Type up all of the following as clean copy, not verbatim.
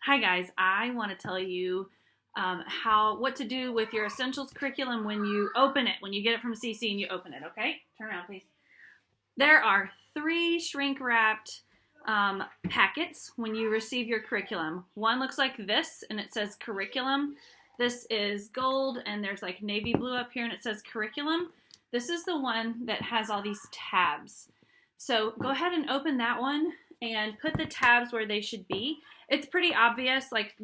Hi guys, I want to tell you what to do with your essentials curriculum when you open it, when you get it from CC and you open it, okay? Turn around, please. There are 3 shrink-wrapped packets when you receive your curriculum. One looks like this, and it says curriculum. This is gold, and there's like navy blue up here, and it says curriculum. This is the one that has all these tabs. So go ahead and open that one and put the tabs where they should be. It's pretty obvious, like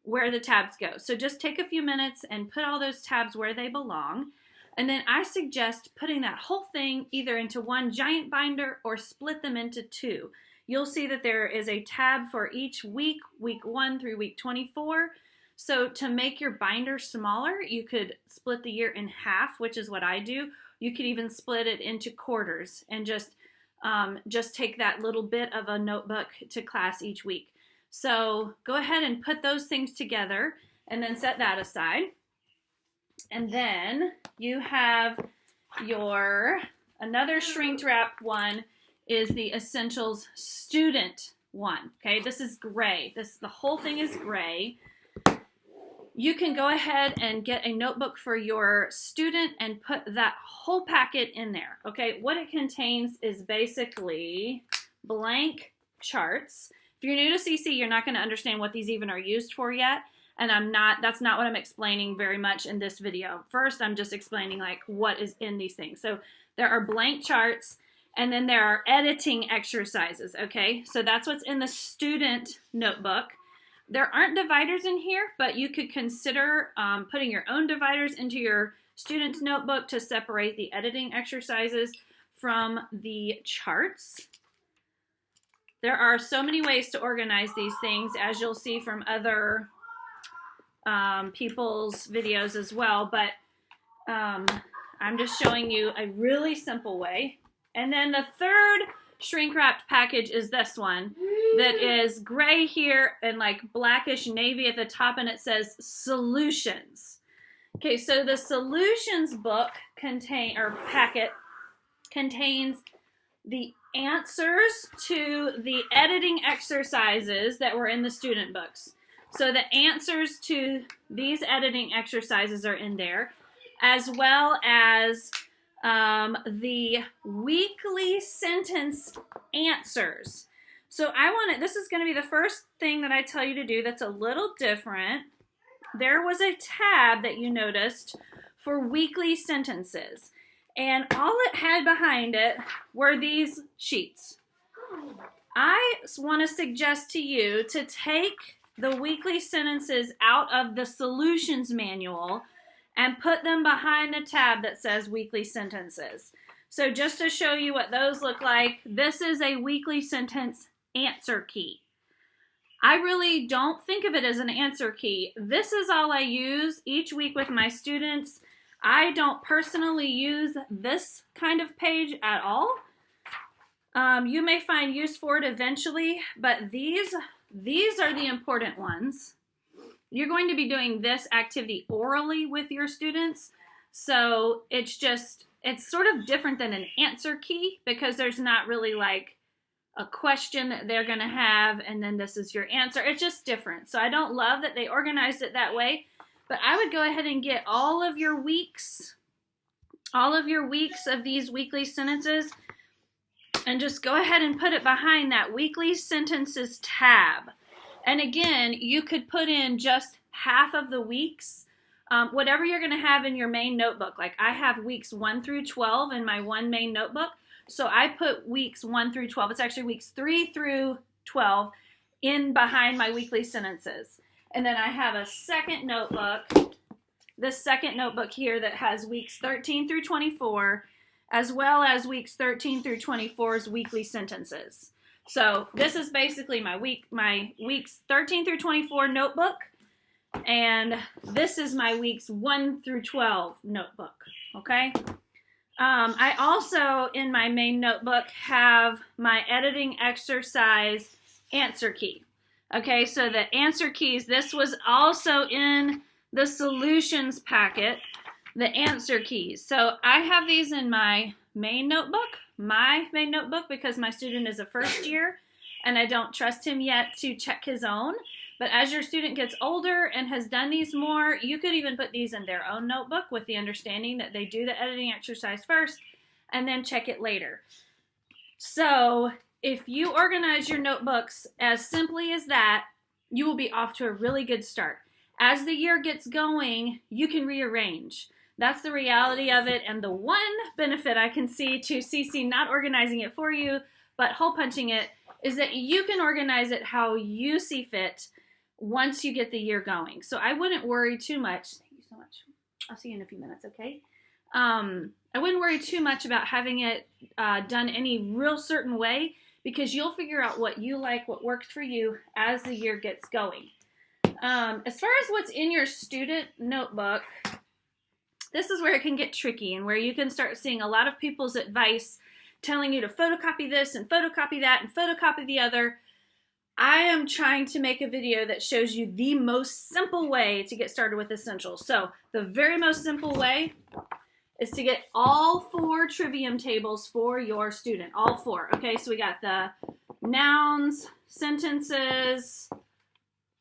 where the tabs go. So just take a few minutes and put all those tabs where they belong. And then I suggest putting that whole thing either into one giant binder or split them into 2. You'll see that there is a tab for each week, week 1 through week 24. So to make your binder smaller, you could split the year in half, which is what I do. You could even split it into quarters and just take that little bit of a notebook to class each week. So go ahead and put those things together and then set that aside. And then you have another shrink wrap one is the Essentials Student one. Okay, this is gray. The whole thing is gray. You can go ahead and get a notebook for your student and put that whole packet in there. Okay, what it contains is basically blank charts. If you're new to CC, you're not going to understand what these even are used for yet. And that's not what I'm explaining very much in this video. First, I'm just explaining like what is in these things. So there are blank charts, and then there are editing exercises, okay? So that's what's in the student notebook. There aren't dividers in here, but you could consider putting your own dividers into your student's notebook to separate the editing exercises from the charts. There are so many ways to organize these things, as you'll see from other people's videos as well, but I'm just showing you a really simple way. And then the third shrink-wrapped package is this one that is gray here and like blackish navy at the top, and it says solutions. Okay, so the solutions book packet contains the answers to the editing exercises that were in the student books. So the answers to these editing exercises are in there, as well as the weekly sentence answers. So this is going to be the first thing that I tell you to do that's a little different. There was a tab that you noticed for weekly sentences, and all it had behind it were these sheets. I want to suggest to you to take the weekly sentences out of the solutions manual and put them behind the tab that says weekly sentences. So just to show you what those look like, this is a weekly sentence answer key. I really don't think of it as an answer key. This is all I use each week with my students. I don't personally use this kind of page at all. You may find use for it eventually, but these are the important ones. You're going to be doing this activity orally with your students, so it's sort of different than an answer key because there's not really like a question that they're going to have and then this is your answer. It's just different. So I don't love that they organized it that way, but I would go ahead and get all of your weeks of these weekly sentences and just go ahead and put it behind that weekly sentences tab. And again, you could put in just half of the weeks, whatever you're going to have in your main notebook. Like I have weeks 1 through 12 in my one main notebook. So I put weeks 1 through 12. It's actually weeks 3 through 12 in behind my weekly sentences. And then I have a second notebook, this second notebook here that has weeks 13 through 24, as well as weeks 13 through 24's weekly sentences. So this is basically my weeks 13 through 24 notebook, and this is my weeks 1 through 12 notebook, okay? I also, in my main notebook, have my editing exercise answer key. Okay, so the answer keys, this was also in the solutions packet, the answer keys. So I have these in my main notebook, because my student is a first year, and I don't trust him yet to check his own. But as your student gets older and has done these more, you could even put these in their own notebook with the understanding that they do the editing exercise first and then check it later. So if you organize your notebooks as simply as that, you will be off to a really good start. As the year gets going, you can rearrange. That's the reality of it. And the one benefit I can see to CC not organizing it for you, but hole punching it, is that you can organize it how you see fit once you get the year going. So I wouldn't worry too much. Thank you so much. I'll see you in a few minutes, okay? I wouldn't worry too much about having it done any real certain way, because you'll figure out what you like, what works for you as the year gets going. As far as what's in your student notebook, this is where it can get tricky and where you can start seeing a lot of people's advice telling you to photocopy this and photocopy that and photocopy the other. I am trying to make a video that shows you the most simple way to get started with essentials. So the very most simple way is to get all 4 trivium tables for your student. All 4. Okay, so we got the nouns, sentences,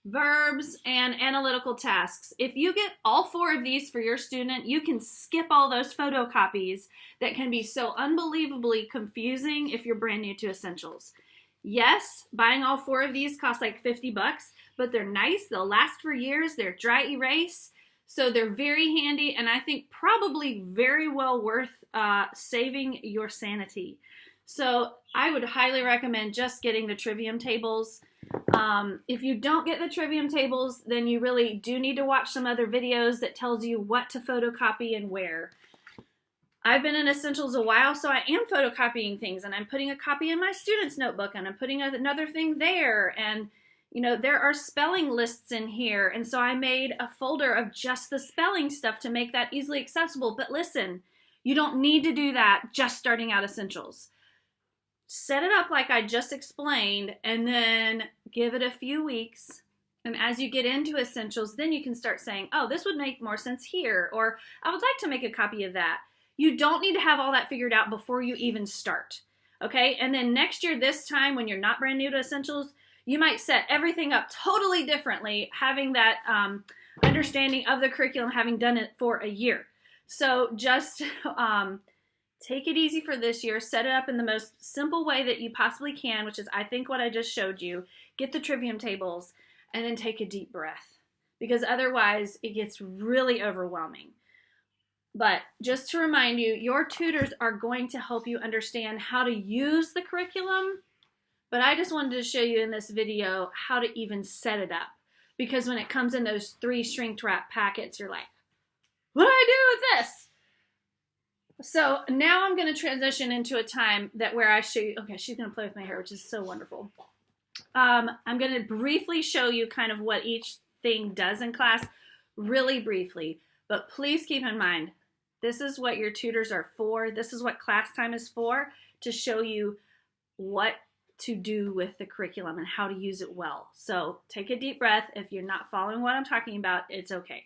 verbs, and analytical tasks. If you get all 4 of these for your student, you can skip all those photocopies that can be so unbelievably confusing if you're brand new to essentials. Yes, buying all 4 of these costs like $50, but they're nice. They'll last for years. They're dry erase. So they're very handy, and I think probably very well worth saving your sanity. So I would highly recommend just getting the trivium tables. If you don't get the trivium tables, then you really do need to watch some other videos that tells you what to photocopy and where. I've been in Essentials a while, so I am photocopying things, and I'm putting a copy in my student's notebook, and I'm putting another thing there, and you know, there are spelling lists in here, and so I made a folder of just the spelling stuff to make that easily accessible. But listen, you don't need to do that just starting out Essentials. Set it up like I just explained, and then give it a few weeks. And as you get into Essentials, then you can start saying, oh, this would make more sense here, or I would like to make a copy of that. You don't need to have all that figured out before you even start, okay? And then next year, this time, when you're not brand new to Essentials, you might set everything up totally differently, having that understanding of the curriculum, having done it for a year. So just take it easy for this year. Set it up in the most simple way that you possibly can, which is, I think, what I just showed you. Get the trivium tables, and then take a deep breath, because otherwise it gets really overwhelming. But just to remind you, your tutors are going to help you understand how to use the curriculum. But I just wanted to show you in this video how to even set it up. Because when it comes in those 3 shrink wrap packets, you're like, what do I do with this? So now I'm going to transition into a time where I show you, okay, she's going to play with my hair, which is so wonderful. I'm going to briefly show you kind of what each thing does in class, really briefly. But please keep in mind, this is what your tutors are for. This is what class time is for, to show you what to do with the curriculum and how to use it well. So take a deep breath. If you're not following what I'm talking about, it's okay.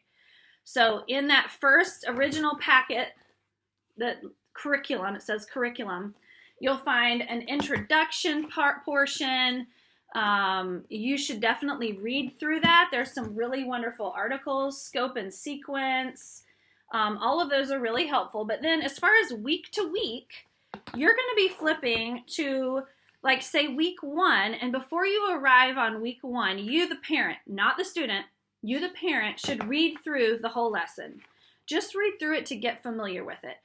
So in that first original packet, the curriculum, it says curriculum, you'll find an introduction portion. You should definitely read through that. There's some really wonderful articles, scope and sequence. All of those are really helpful. But then as far as week to week, you're going to be flipping to, like, say week 1, and before you arrive on week 1, you, the parent, not the student, you, the parent, should read through the whole lesson. Just read through it to get familiar with it.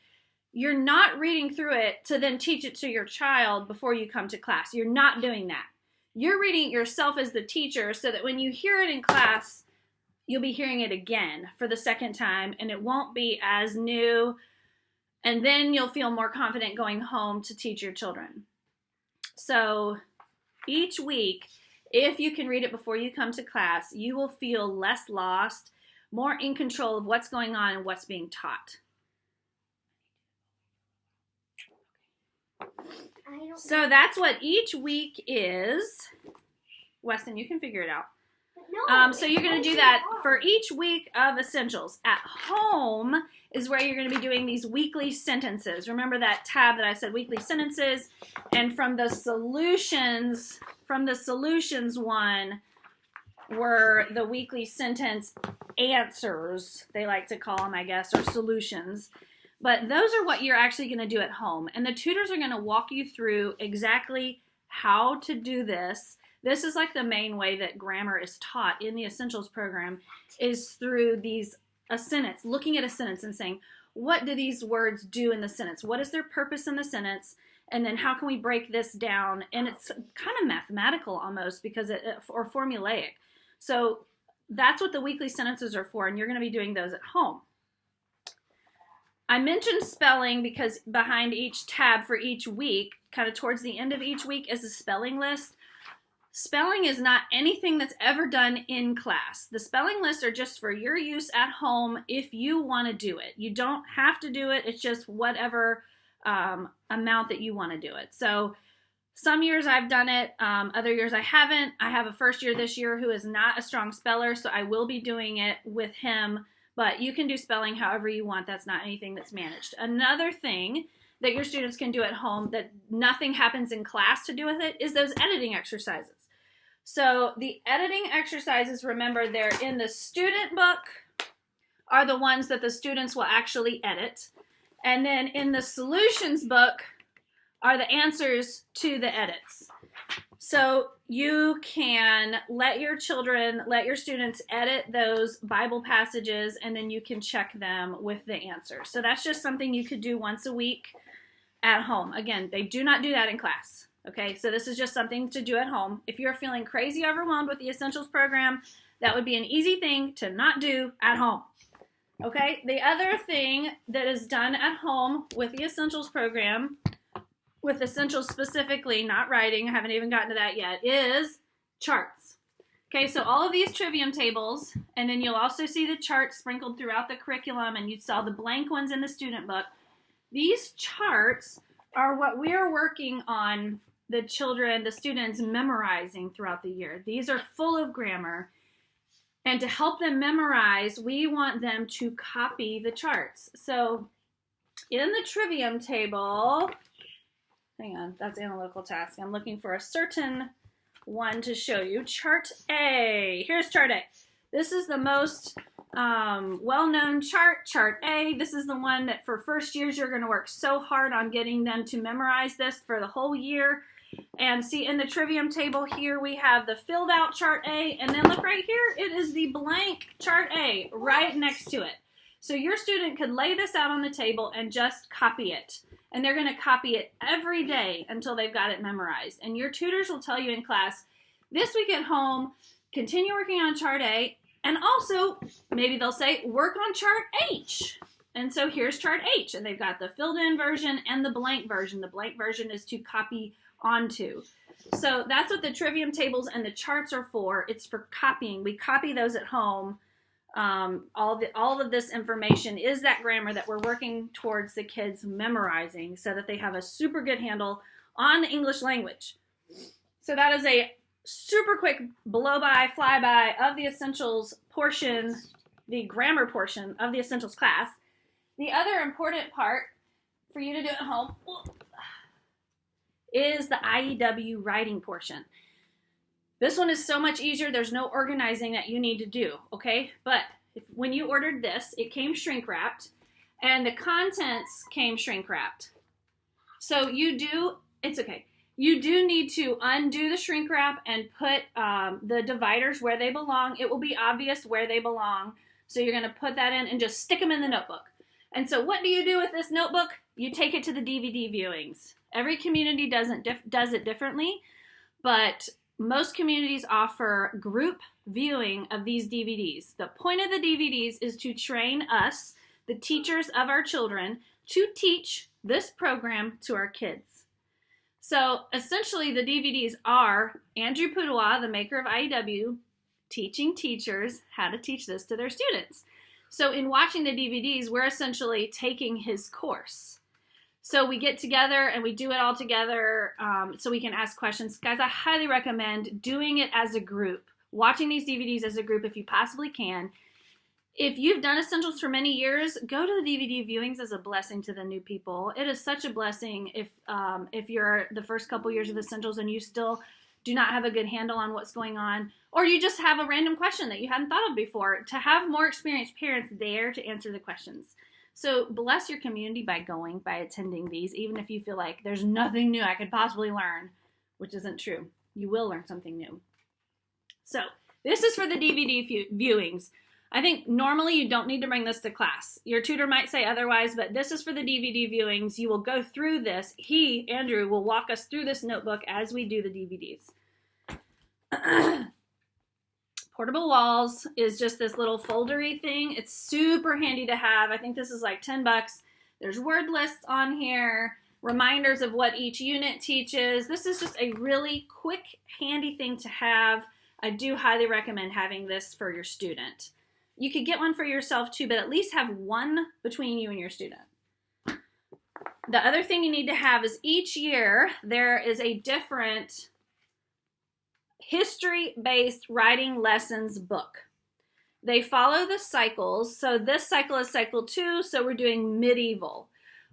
You're not reading through it to then teach it to your child before you come to class. You're not doing that. You're reading it yourself as the teacher so that when you hear it in class, you'll be hearing it again for the second time, and it won't be as new, and then you'll feel more confident going home to teach your children. So each week, if you can read it before you come to class, you will feel less lost, more in control of what's going on and what's being taught. So that's what each week is. Weston, you can figure it out. So you're going to do that for each week of essentials. At home is where you're going to be doing these weekly sentences. Remember that tab that I said weekly sentences? And from the solutions one were the weekly sentence answers, they like to call them, I guess, or solutions. But those are what you're actually going to do at home. And the tutors are going to walk you through exactly how to do this. This is like the main way that grammar is taught in the Essentials program, is through a sentence, looking at a sentence and saying, what do these words do in the sentence? What is their purpose in the sentence? And then how can we break this down? And it's kind of mathematical almost, because or formulaic. So that's what the weekly sentences are for, and you're going to be doing those at home. I mentioned spelling because behind each tab for each week, kind of towards the end of each week, is a spelling list. Spelling is not anything that's ever done in class. The spelling lists are just for your use at home if you want to do it. You don't have to do it. It's just whatever amount that you want to do it. So some years I've done it, other years I haven't. I have a first year this year who is not a strong speller, so I will be doing it with him. But you can do spelling however you want. That's not anything that's managed. Another thing that your students can do at home that nothing happens in class to do with it is those editing exercises. So the editing exercises, remember, they're in the student book, are the ones that the students will actually edit. And then in the solutions book are the answers to the edits. So you can let your students edit those Bible passages, and then you can check them with the answers. So that's just something you could do once a week at home. Again, they do not do that in class. Okay, so this is just something to do at home. If you're feeling crazy overwhelmed with the Essentials program, that would be an easy thing to not do at home. Okay, the other thing that is done at home with the Essentials program, with Essentials specifically, not writing, I haven't even gotten to that yet, is charts. Okay, so all of these trivium tables, and then you'll also see the charts sprinkled throughout the curriculum, and you saw the blank ones in the student book. These charts are what we're working on the students memorizing throughout the year. These are full of grammar. And to help them memorize, we want them to copy the charts. So in the trivium table, hang on, that's analytical task. I'm looking for a certain one to show you. Chart A. Here's chart A. This is the most well-known chart, chart A. This is the one that for first years you're going to work so hard on getting them to memorize this for the whole year. And see, in the trivium table here, we have the filled out chart A, and then look right here, it is the blank chart A right next to it. So your student could lay this out on the table and just copy it. And they're going to copy it every day until they've got it memorized. And your tutors will tell you in class, this week at home, continue working on chart A, and also, maybe they'll say, work on chart H. And so here's chart H, and they've got the filled in version and the blank version. The blank version is to copy onto. So that's what the trivium tables and the charts are for. It's for copying. We copy those at home. All of this information is that grammar that we're working towards the kids memorizing so that they have a super good handle on the English language. So that is a super quick blow-by, flyby of the Essentials portion, the grammar portion of the Essentials class. The other important part for you to do at home is the IEW writing portion. This one is so much easier. There's no organizing that you need to do, okay? But when you ordered this, it came shrink wrapped, and the contents came shrink wrapped. So it's okay. You do need to undo the shrink wrap and put the dividers where they belong. It will be obvious where they belong. So you're going to put that in and just stick them in the notebook. And so what do you do with this notebook? You take it to the DVD viewings. Every community does it differently, but most communities offer group viewing of these DVDs. The point of the DVDs is to train us, the teachers of our children, to teach this program to our kids. So essentially the DVDs are Andrew Pudewa, the maker of IEW, teaching teachers how to teach this to their students. So in watching the DVDs, we're essentially taking his course. So we get together and we do it all together so we can ask questions. Guys, I highly recommend doing it as a group. watching these DVDs as a group if you possibly can. If you've done Essentials for many years, go to the DVD viewings as a blessing to the new people. It is such a blessing if you're the first couple years of Essentials and you still do not have a good handle on what's going on, or you just have a random question that you hadn't thought of before, to have more experienced parents there to answer the questions. So bless your community by attending these, even if you feel like there's nothing new I could possibly learn, which isn't true. You will learn something new. So this is for the DVD viewings. I think normally you don't need to bring this to class. Your tutor might say otherwise, but this is for the DVD viewings. You will go through this. Andrew, will walk us through this notebook as we do the DVDs. Portable walls is just this little foldery thing. It's super handy to have. I think this is like $10. There's word lists on here, reminders of what each unit teaches. This is just a really quick, handy thing to have. I do highly recommend having this for your student. You could get one for yourself too, but at least have one between you and your student. The other thing you need to have is each year there is a different history-based writing lessons book. They follow the cycles. So this cycle is cycle 2, so we're doing medieval.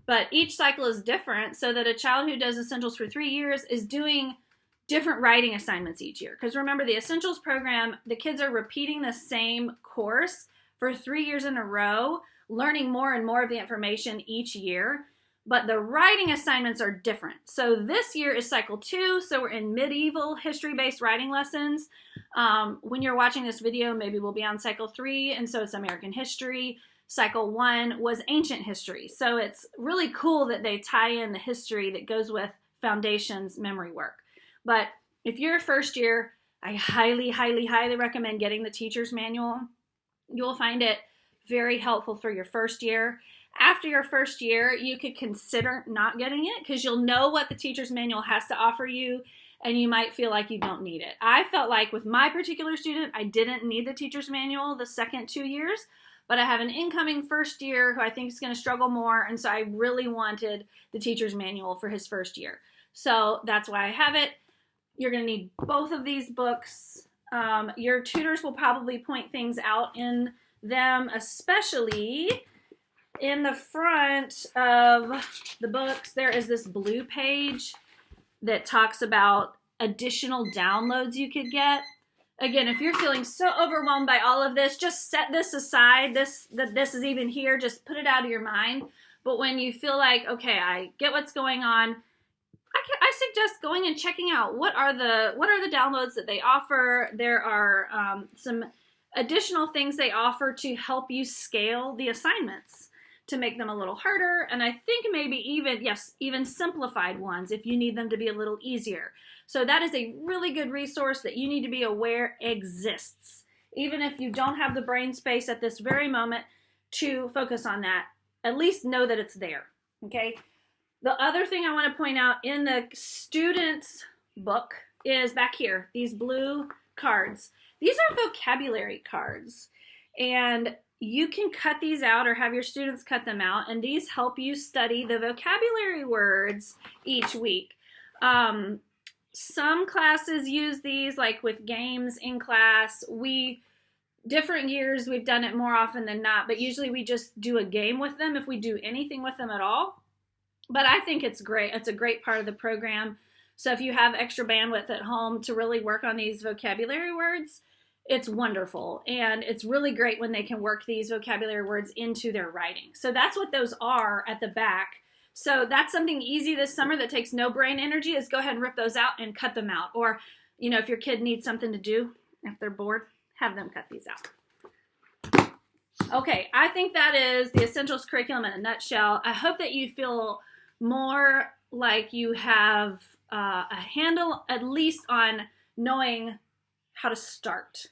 But each cycle is different so that a child who does Essentials for 3 years is doing different writing assignments each year. Because remember, the Essentials program, the kids are repeating the same course for 3 years in a row, learning more and more of the information each year. But the writing assignments are different. So this year is cycle 2, so we're in medieval history-based writing lessons. When you're watching this video, maybe we'll be on cycle 3, and so it's American history. Cycle 1 was ancient history. So it's really cool that they tie in the history that goes with Foundation's memory work. But if you're a first year, I highly, highly, highly recommend getting the teacher's manual. You'll find it very helpful for your first year. After your first year, you could consider not getting it because you'll know what the teacher's manual has to offer you, and you might feel like you don't need it. I felt like with my particular student, I didn't need the teacher's manual the second 2 years, but I have an incoming first year who I think is going to struggle more, and so I really wanted the teacher's manual for his first year. So that's why I have it. You're going to need both of these books. Your tutors will probably point things out in them, especially in the front of the books. There is this blue page that talks about additional downloads you could get. Again, if you're feeling so overwhelmed by all of this, just set this aside. This is even here. Just put it out of your mind. But when you feel like, okay, I get what's going on, I suggest going and checking out what are the downloads that they offer. There are some additional things they offer to help you scale the assignments to make them a little harder, and I think maybe even simplified ones if you need them to be a little easier. So that is a really good resource that you need to be aware exists. Even if you don't have the brain space at this very moment to focus on that, at least know that it's there, okay? The other thing I want to point out in the student's book is back here, these blue cards. These are vocabulary cards, and you can cut these out or have your students cut them out, and these help you study the vocabulary words each week. Some classes use these, like with games in class. Different years, we've done it more often than not, but usually we just do a game with them if we do anything with them at all. But I think it's great. It's a great part of the program. So if you have extra bandwidth at home to really work on these vocabulary words, it's wonderful. And it's really great when they can work these vocabulary words into their writing. So that's what those are at the back. So that's something easy this summer that takes no brain energy, is go ahead and rip those out and cut them out. Or, if your kid needs something to do, if they're bored, have them cut these out. Okay, I think that is the Essentials curriculum in a nutshell. I hope that you feel more like you have a handle at least on knowing how to start.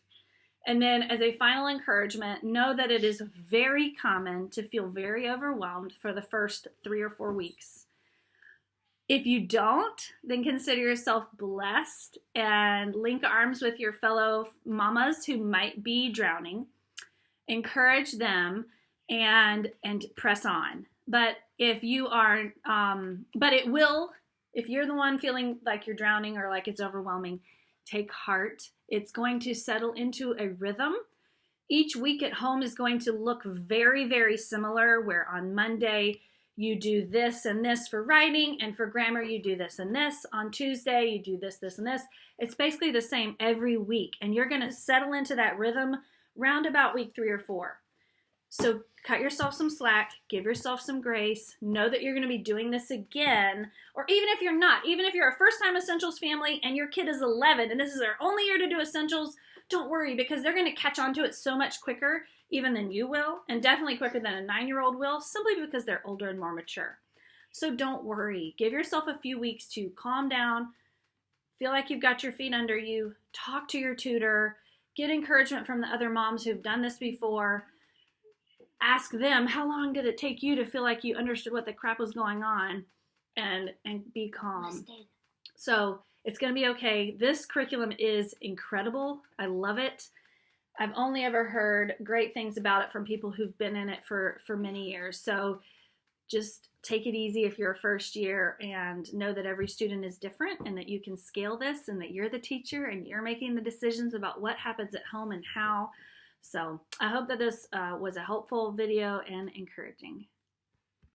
And then as a final encouragement, know that it is very common to feel very overwhelmed for the first 3 or 4 weeks. If you don't, then consider yourself blessed and link arms with your fellow mamas who might be drowning. Encourage them and press on. But if you are, if you're the one feeling like you're drowning or like it's overwhelming, take heart. It's going to settle into a rhythm. Each week at home is going to look very, very similar, where on Monday you do this and this for writing, and for grammar you do this and this. On Tuesday you do this, this, and this. It's basically the same every week, and you're going to settle into that rhythm round about week 3 or 4. So cut yourself some slack, give yourself some grace, know that you're going to be doing this again, or even if you're not, even if you're a first-time Essentials family and your kid is 11 and this is their only year to do Essentials, don't worry, because they're going to catch on to it so much quicker even than you will, and definitely quicker than a 9-year-old will, simply because they're older and more mature. So don't worry. Give yourself a few weeks to calm down, feel like you've got your feet under you, talk to your tutor, get encouragement from the other moms who've done this before. Ask them, how long did it take you to feel like you understood what the crap was going on, and be calm. So it's going to be okay. This curriculum is incredible. I love it. I've only ever heard great things about it from people who've been in it for many years. So just take it easy if you're a first year, and know that every student is different, and that you can scale this, and that you're the teacher and you're making the decisions about what happens at home and how. So I hope that this was a helpful video and encouraging.